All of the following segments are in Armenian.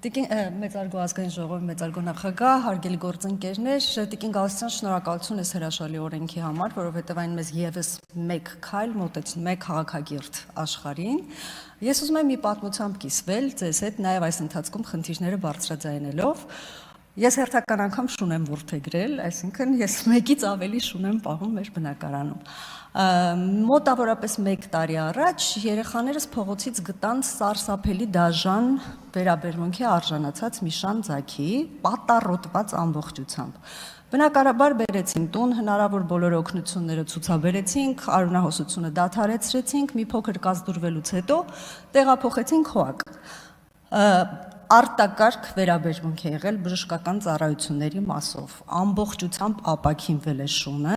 Տիկին մեծարգո ազգային ժողովի մեծարգո նախագահ, հարգելի գործընկերներ, Տիկին Գալստյան, շնորհակալություն այս հրաշալի օրենքի համար, որովհետև այն մեզ եւս մեկ քայլ մոտեցնում է քաղաքագիրթ աշխարհին։ Ես ուզում եմ մի պատմությամբ կիսվել ձեզ հետ, նաև այս ընթացքում խնդիրները բարձրաձայնելով։ Ես հերթական անգամ շուն եմ որդեգրել, այսինքն ես մեկից ավելի շուն եմ պահում մեր բնակարանում։ Մոտավորապես 1 տարի առաջ երեխաներս փողոցից գտան սարսափելի դաժան վերաբերմունքի արժանացած մի շան ձագի, պատառոտված ամբողջությամբ։ Բնակարաբար բերեցին տուն, հնարավոր բոլոր օգնությունները ցուցաբերեցինք, արյունահոսությունը դադարեցրեցինք, մի փոքր կազդուրվելուց հետո տեղափոխեցինք Խոակ։ Արտակարգ վերաբերմունք է եղել բժշկական ծառայությունների մասով, ամբողջությամբ ապաքինվել է շունը,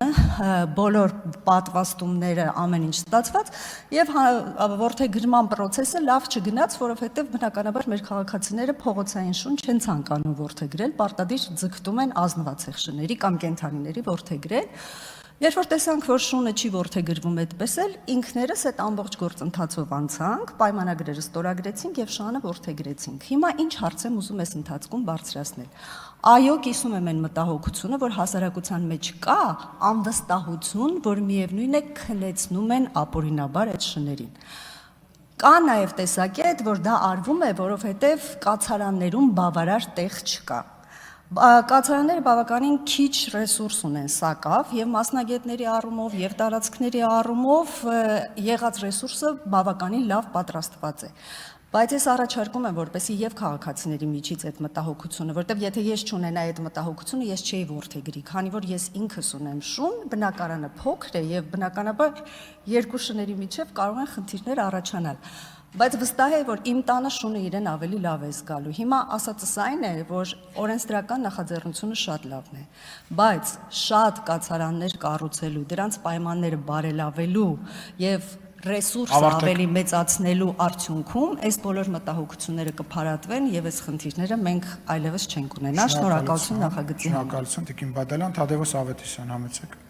բոլոր պատվաստումները ամեն ինչ ստացված եւ որդեգրման process-ը լավ չգնաց, որովհետեւ բնականաբար մեր քաղաքացիները փողոցային շուն չեն ցանկանում որդեգրել, պարտադիր ձգտում են ազնվացեղ շների կամ կենդանիների որդեգրել։ Երբ որ տեսանք, որ շունը չի որդեգրվում այդպես էլ, ինքներս այդ ամբողջ գործընթացով անցանք, պայմանագրերը ստորագրեցինք եւ շանը որդեգրեցինք։ Հիմա ինչ հարց եմ ուզում այս ընթացքում բարձրացնել։ Այո, կիսում եմ այն մտահոգությունը, որ հասարակության մեջ կա անվստահություն, որ միևնույն է քնեցնում են ապօրինաբար այդ շներին։ Կա նաեւ տեսակետ, որ դա արվում է, որովհետեւ կացարաններում բավարար տեղ չկա։ Կացարանները բավականին քիչ ռեսուրս ունեն սակավ եւ մասնագետների առումով եւ տարածքների առումով եղած ռեսուրսը բավականին լավ պատրաստված է։ Բայց ես առաջարկում եմ, որպեսզի եւ քաղաքացիների միջից այդ մտահոգությունը, որտեւ եթե ես չունենայի այդ մտահոգությունը, ես չէի որդեգրի, քանի որ ես ինքս ունեմ շուն, բնակարանը փոքր է եւ բնականաբար երկու շների միջեւ կարող են խնդիրներ առաջանալ։ Բայց վստահ է, որ իմ տանը շունը իրեն ավելի լավ է զգալու։ Հիմա ասածս այն է, որ օրենսդրական նախաձեռնությունը շատ լավն է, բայց շատ կացարաններ կառուցելու, դրանց պայմանները բարելավելու եւ ռեսուրսը ավելի մեծացնելու արդյունքում այս բոլոր մտահոգությունները կփարատվեն եւ այս խնդիրները մենք այլևս չենք ունենա։ Շնորհակալություն նախագծի համար։ Շնորհակալություն Տիկին Բադալյան, Թադևոս Ավետիսյան, համեցեք։